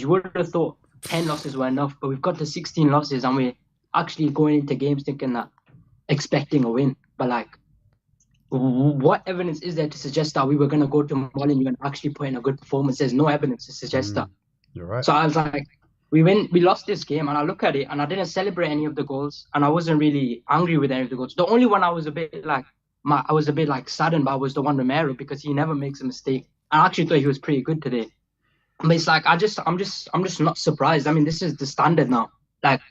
You would have thought 10 losses were enough, but we've got to 16 losses and we're actually going into games thinking that, expecting a win. But like, what evidence is there to suggest that we were going to go to Molineux and actually put in a good performance? There's no evidence to suggest that. You're right. So I was like, we lost this game, and I look at it and I didn't celebrate any of the goals, and I wasn't really angry with any of the goals. The only one I was a bit like saddened by was the one Romero, because he never makes a mistake. I actually thought he was pretty good today. But it's like I'm just not surprised. I mean, this is the standard now. Like,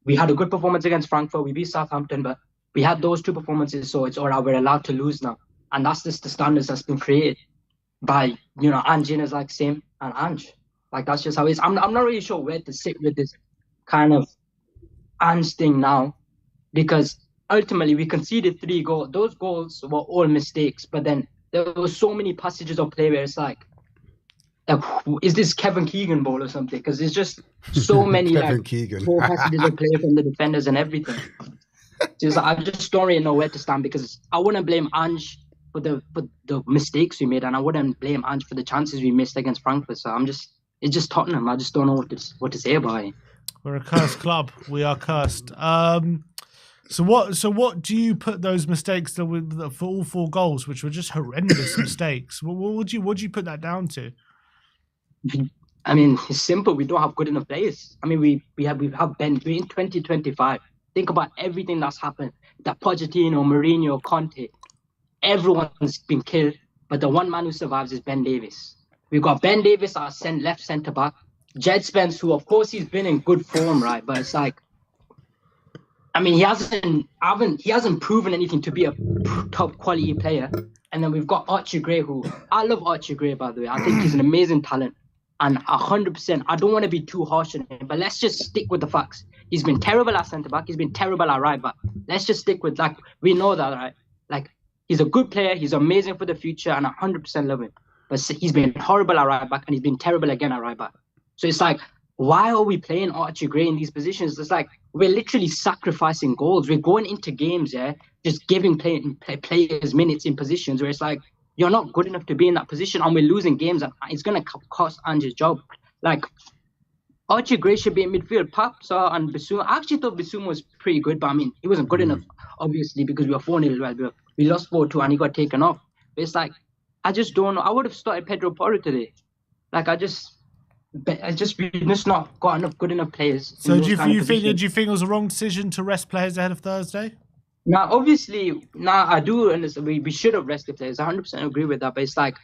we had a good performance against Frankfurt, we beat Southampton, but we had those two performances, so it's all right, we're allowed to lose now. And that's just the standards that's been created by, Ange is like same and Ange. Like, that's just how it is. I'm not really sure where to sit with this kind of Ange thing now, because ultimately we conceded 3 goals. Those goals were all mistakes, but then there were so many passages of play where it's like, is this Kevin Keegan ball or something? Because there's just so many poor passages of play from the defenders and everything. Just, I just don't really know where to stand, because I wouldn't blame Ange for the mistakes we made, and I wouldn't blame Ange for the chances we missed against Frankfurt. So it's just Tottenham. I just don't know what to say about it. We're a cursed club. We are cursed. So what do you put those mistakes for all 4 goals, which were just horrendous mistakes? What would you put that down to? I mean, it's simple. We don't have good enough players. I mean, we have Ben. We're in 2025. Think about everything that's happened. That Pochettino, Mourinho, Conte, everyone's been killed, but the one man who survives is Ben Davies. We've got Ben Davies, our left centre back. Jed Spence, who of course he's been in good form, right? But it's like, I mean, he hasn't proven anything to be a top quality player. And then we've got Archie Gray, who I love Archie Gray, by the way. I think he's an amazing talent. And 100%, I don't want to be too harsh on him, but let's just stick with the facts. He's been terrible at centre back. He's been terrible at right back. Let's just stick with, like, we know that, right? Like, he's a good player. He's amazing for the future, and I 100% love him. But he's been horrible at right back, and he's been terrible again at right back. So it's like, why are we playing Archie Gray in these positions? It's like, we're literally sacrificing goals. We're going into games, just giving players minutes in positions where it's like, you're not good enough to be in that position, and we're losing games, and it's going to cost Ange's job. Like, Archie Gray should be in midfield. Papsa and Bissouma. I actually thought Bissouma was pretty good, but I mean, he wasn't good enough, obviously, because we were 4-0 as well. We lost 4-2 and he got taken off. But it's like, I just don't know. I would have started Pedro Porro today. Like, we just not got enough good enough players. So do you think it was a wrong decision to rest players ahead of Thursday? Now, obviously, I do understand. We should have rested players. I 100% agree with that. But it's like,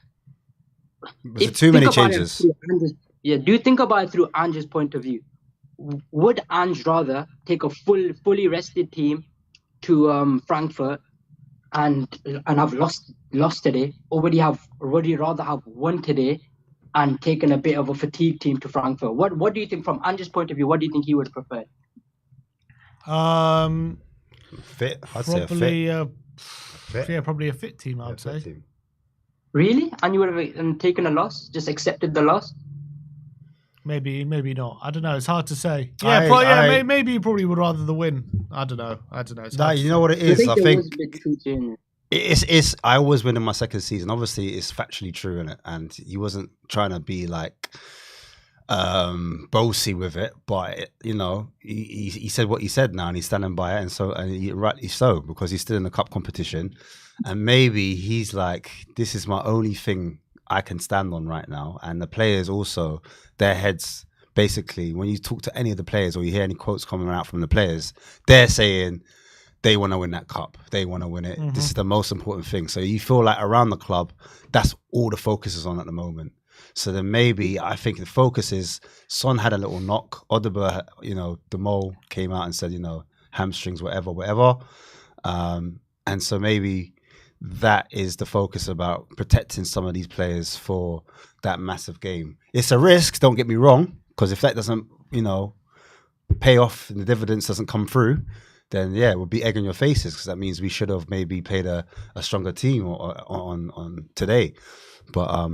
was it too many changes? Do you think about it through Ange's point of view? Would Ange rather take a fully rested team to Frankfurt and have lost today, or would he rather have won today and taken a bit of a fatigued team to Frankfurt? What do you think from Ange's point of view? What do you think he would prefer? Fit. I'd probably, say a fit. Yeah, probably a fit team. I'd say. Team. Really? And you would have taken a loss? Just accepted the loss? Maybe not. I don't know. It's hard to say. Yeah, maybe you probably would rather the win. I don't know. You know what it is? I think it's. I always win in my second season. Obviously, it's factually true in it, and he wasn't trying to be like bossy with it, but he said what he said now, and he's standing by it, and rightly so, because he's still in the cup competition, and maybe he's like, this is my only thing I can stand on right now. And the players also, their heads, basically, when you talk to any of the players or you hear any quotes coming out from the players, they're saying they want to win that cup. They want to win it. Mm-hmm. This is the most important thing. So you feel like around the club, that's all the focus is on at the moment. So then maybe I think the focus is, Son had a little knock. Odegaard, the mole came out and said, hamstrings, whatever. And so maybe that is the focus about protecting some of these players for that massive game. It's a risk, don't get me wrong, because if that doesn't, pay off and the dividends doesn't come through, then we'll be egg on your faces, because that means we should have maybe played a stronger team on today. But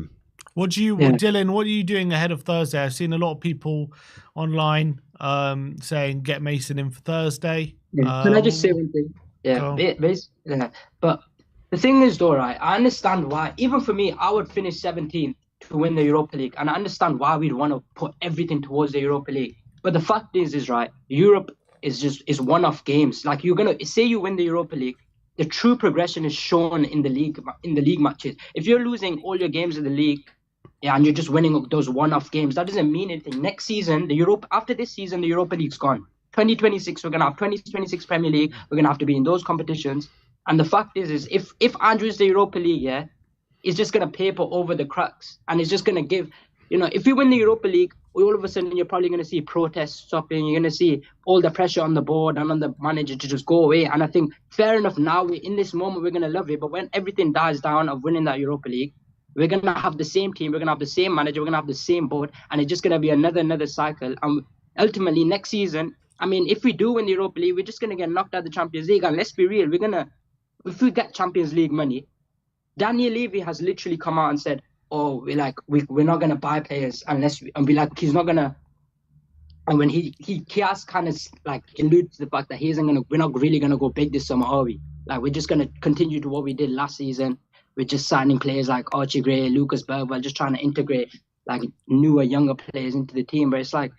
Dylan, what are you doing ahead of Thursday? I've seen a lot of people online saying get Mason in for Thursday. Yeah. Can I just say one thing? But the thing is, though, right, I understand why. Even for me, I would finish 17th to win the Europa League, and I understand why we'd want to put everything towards the Europa League. But the fact is right, Europe is one-off games. Like, you're gonna say you win the Europa League, the true progression is shown in the league matches. If you're losing all your games in the league, yeah, and you're just winning those one-off games, that doesn't mean anything. Next season, after this season, the Europa League's gone. 2026, we're gonna have 2026 Premier League. We're gonna have to be in those competitions. And the fact is if Andrew's the Europa League, yeah, it's just gonna paper over the cracks, and it's just gonna give, if we win the Europa League, all of a sudden you're probably gonna see protests stopping. You're gonna see all the pressure on the board and on the manager to just go away. And I think fair enough, now we're in this moment, we're gonna love it. But when everything dies down of winning that Europa League, we're gonna have the same team, we're gonna have the same manager, we're gonna have the same board, and it's just gonna be another cycle. And ultimately next season, I mean, if we do win the Europa League, we're just gonna get knocked out of the Champions League. And let's be real, if we get Champions League money, Daniel Levy has literally come out and said, "Oh, we're not gonna buy players unless he's not gonna." And when he has kind of like alluded to the fact that we're not really gonna go big this summer, are we? Like, we're just gonna continue to what we did last season. We're just signing players like Archie Gray, Lucas Bergwall, just trying to integrate like newer, younger players into the team. But it's like,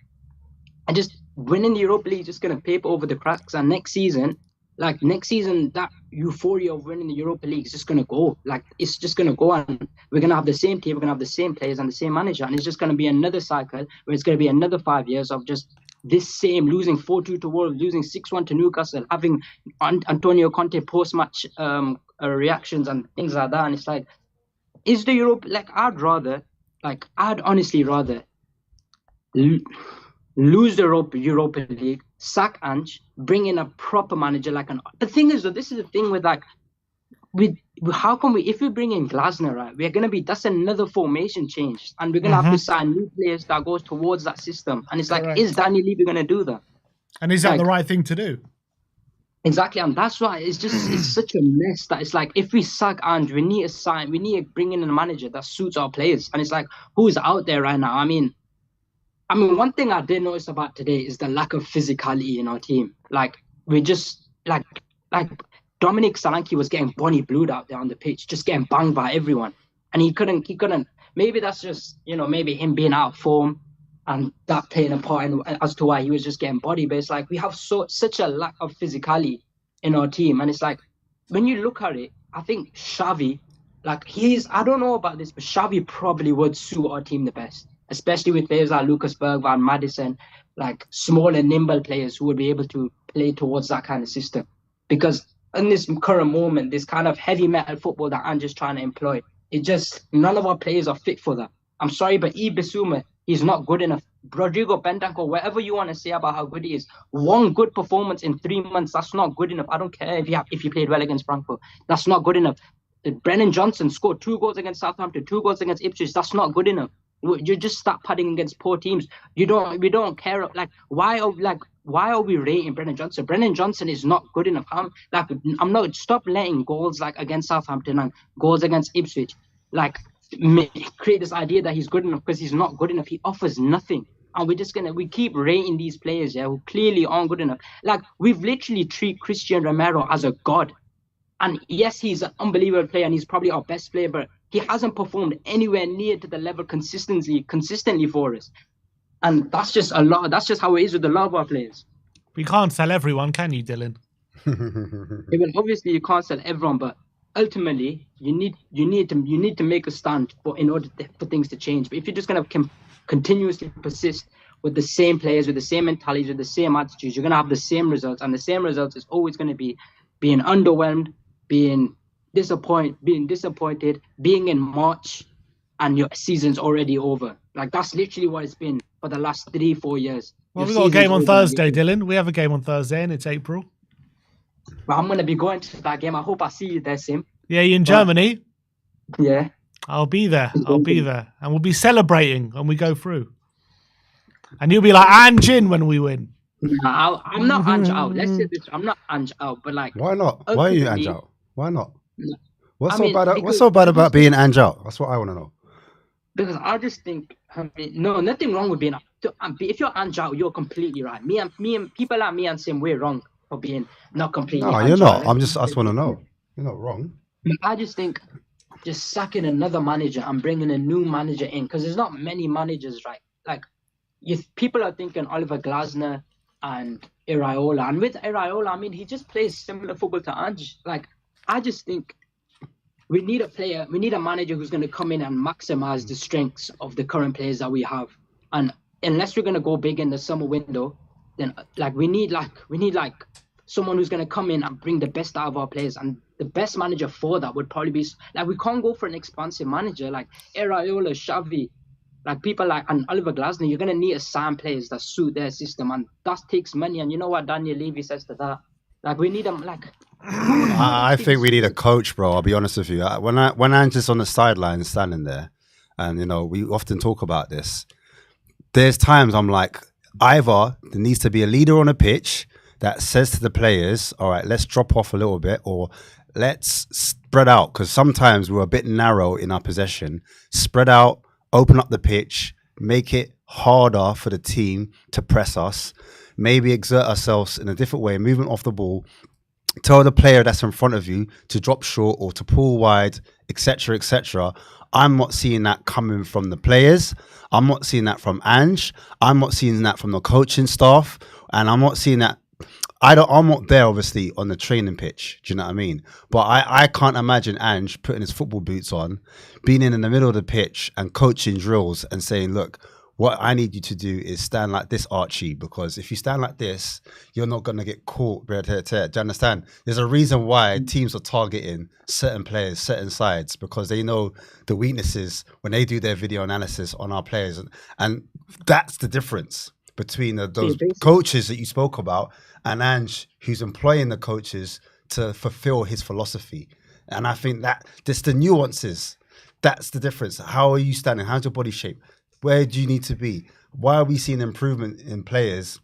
and just winning the Europa League is just gonna paper over the cracks. And next season, that euphoria of winning the Europa League is just going to go. Like, it's just going to go, and we're going to have the same team, we're going to have the same players and the same manager, and it's just going to be another cycle where it's going to be another 5 years of just this same, losing 4-2 to Wolves, losing 6-1 to Newcastle, having Antonio Conte post-match reactions and things like that. And it's like, is the Europa, I'd honestly rather lose the Europa League, sack Ange, bring in a proper manager the thing is that this is the thing with how can we, if we bring in Glasner, right, that's another formation change, and we're gonna have to sign new players that goes towards that system. And it's like, correct, is Daniel Levy gonna do that? And is that the right thing to do? Exactly, and that's why it's such a mess that it's like, if we sack Ange, we need to bring in a manager that suits our players. And it's like, who's out there right now? I mean, one thing I did notice about today is the lack of physicality in our team. Like, we just like Dominic Solanke was getting Bonnie Blued out there on the pitch, just getting banged by everyone, and he couldn't. Maybe that's just maybe him being out of form, and that playing a part as to why he was just getting body. But it's like, we have such a lack of physicality in our team, and it's like, when you look at it, I think Xavi, I don't know about this, but Xavi probably would suit our team the best, especially with players like Lucas Bergwall and Maddison, like small and nimble players who would be able to play towards that kind of system. Because in this current moment, this kind of heavy metal football that I'm just trying to employ, none of our players are fit for that. I'm sorry, but Bissouma, he's not good enough. Rodrigo Bentancur, whatever you want to say about how good he is, one good performance in 3 months, that's not good enough. I don't care if you played well against Frankfurt. That's not good enough. Brennan Johnson scored 2 goals against Southampton, 2 goals against Ipswich. That's not good enough. You just start padding against poor teams. We don't care. Why are we rating Brennan Johnson? Brennan Johnson is not good enough. Stop letting goals against Southampton and goals against Ipswich create this idea that he's good enough, because he's not good enough. He offers nothing, and we keep rating these players who clearly aren't good enough. We've literally treated Christian Romero as a god, and yes, he's an unbelievable player and he's probably our best player, but he hasn't performed anywhere near to the level consistently for us. And that's just how it is with a lot of our players. We can't sell everyone, can you, Dylan? Obviously you can't sell everyone, but ultimately you need to make a stand in order for things to change. But if you're just going to continuously persist with the same players, with the same mentalities, with the same attitudes, you're going to have the same results. And the same results is always going to be being underwhelmed, being disappointed, being in March, and your season's already over. That's literally what it's been for the last 3-4 years. Well, we've got a game on Thursday, Dylan. We have a game on Thursday, and it's April. Well, I'm going to be going to that game. I hope I see you there, Sim. Yeah, you in Germany? Yeah. I'll be there. And we'll be celebrating when we go through. And you'll be like, Ange in when we win. No, I'm not Ange out. Let's say this. I'm not Ange out, but why not? Why are you Ange out? Why not? What's so bad about being Ange out? That's what I want to know. Because I just think, nothing wrong with being out. If you're Ange out, you're completely right. Me and people like me and Sim, we're wrong for being not completely. No, you're not. I just want to know. You're not wrong. I just think just sacking another manager and bringing a new manager in, because there's not many managers, right? Like, people are thinking Oliver Glasner and Iraola, and with Iraola, I mean, he just plays similar football to Ange. Like, I just think we need a manager who's going to come in and maximize the strengths of the current players that we have. And unless we're going to go big in the summer window, then we need someone who's going to come in and bring the best out of our players. And the best manager for that would probably be, like, we can't go for an expansive manager like Iraola, Xavi, like people like, and Oliver Glasner. You're going to need to sign players that suit their system, and that takes money. And you know what Daniel Levy says to that? Like, we need them, like... I think we need a coach, bro. I'll be honest with you. When I'm just on the sideline standing there, and, you know, we often talk about this, there's times I'm like, either there needs to be a leader on a pitch that says to the players, all right, let's drop off a little bit, or let's spread out, because sometimes we're a bit narrow in our possession. Spread out, open up the pitch, make it harder for the team to press us, maybe exert ourselves in a different way, movement off the ball. Tell the player that's in front of you to drop short or to pull wide, etc., etc. I'm not seeing that coming from the players. I'm not seeing that from Ange. I'm not seeing that from the coaching staff, and I'm not seeing that. I'm not there, obviously, on the training pitch. Do you know what I mean? But I can't imagine Ange putting his football boots on, being in the middle of the pitch and coaching drills and saying, look, what I need you to do is stand like this, Archie, because if you stand like this, you're not going to get caught. Do you understand? There's a reason why teams are targeting certain players, certain sides, because they know the weaknesses when they do their video analysis on our players. And that's the difference between those coaches that you spoke about and Ange, who's employing the coaches to fulfill his philosophy. And I think that just the nuances, that's the difference. How are you standing? How's your body shape? Where do you need to be? Why are we seeing improvement in players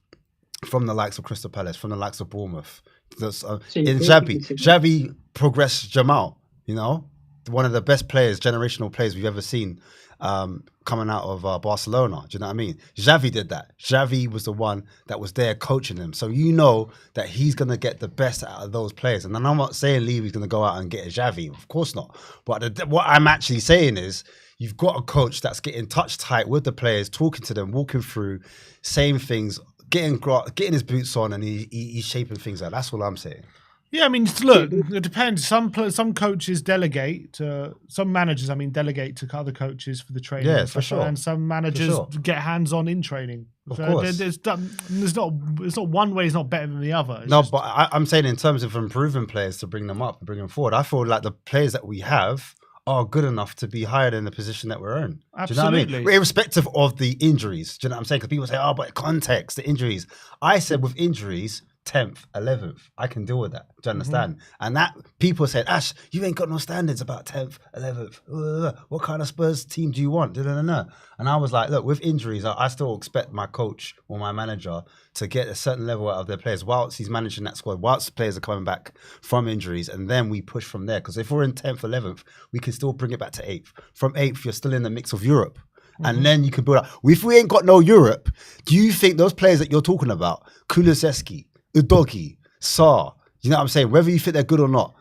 from the likes of Crystal Palace, from the likes of Bournemouth? In Xavi progressed Jamal, you know, one of the best players, generational players we've ever seen coming out of Barcelona. Do you know what I mean? Xavi did that. Xavi was the one that was there coaching them. So you know that he's going to get the best out of those players. And then I'm not saying Levy's going to go out and get a Xavi. Of course not. But what I'm actually saying is, you've got a coach that's getting touch tight with the players, talking to them, walking through, saying things, getting his boots on, and he's shaping things out. That's all I'm saying. Yeah, I mean, look, it depends. Some coaches delegate to some managers. I mean, delegate to other coaches for the training. Yeah, for sure. And some managers get hands-on in training. Of course. It's not one way is not better than the other. But I'm saying in terms of improving players to bring them up and bring them forward, I feel like the players that we have are good enough to be hired in the position that we're in. Absolutely. Do you know what I mean? Irrespective of the injuries. Do you know what I'm saying? Because people say, oh, but context, the injuries. I said with injuries, 10th, 11th, I can deal with that. Do you understand? And that people said, Ash, you ain't got no standards about 10th, 11th. What kind of Spurs team do you want? And I was like, look, with injuries, I still expect my coach or my manager to get a certain level out of their players whilst he's managing that squad, whilst the players are coming back from injuries, and then we push from there. Because if we're in 10th, 11th, we can still bring it back to 8th. From 8th, you're still in the mix of Europe. And then you can build up. If we ain't got no Europe, do you think those players that you're talking about, Kulusevski, Udogi, Sarr, you know what I'm saying? Whether you think they're good or not,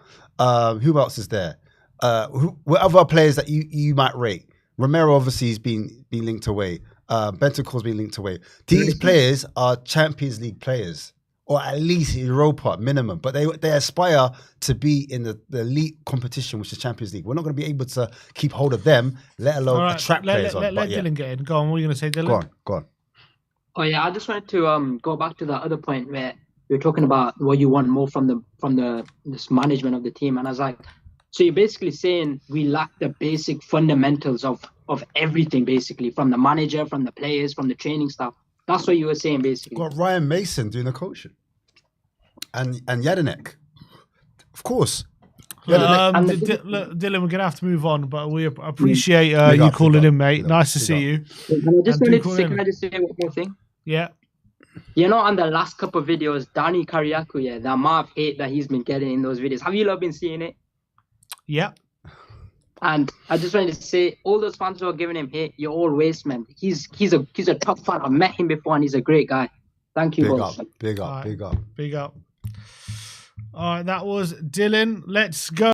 who else is there? What other players that you might rate? Romero obviously has been linked away. Bentancur's been linked away. These players are Champions League players, or at least Europa minimum. But they aspire to be in the elite competition, which is Champions League. We're not going to be able to keep hold of them, let alone attract players on. Let Dylan get in. Go on. What are you going to say, Dylan? Go on. Oh yeah, I just wanted to go back to the other point where you're talking about what you want more from this management of the team, and I was like, so you're basically saying we lack the basic fundamentals of everything, basically, from the manager, from the players, from the training staff. That's what you were saying, basically. Got Ryan Mason doing the coaching, and Jedinek, of course. Dylan, we're gonna have to move on, but we appreciate you calling in, mate. Nice to see you. Can I just say one more thing? Yeah. You know, on the last couple of videos, Danny Kariakou, the amount of hate that he's been getting in those videos. Have you lot been seeing it? Yeah. And I just wanted to say, all those fans who are giving him hate, you're all waste, man. He's a top fan. I've met him before, and he's a great guy. Thank you, boss. Big up. All right, that was Dylan. Let's go.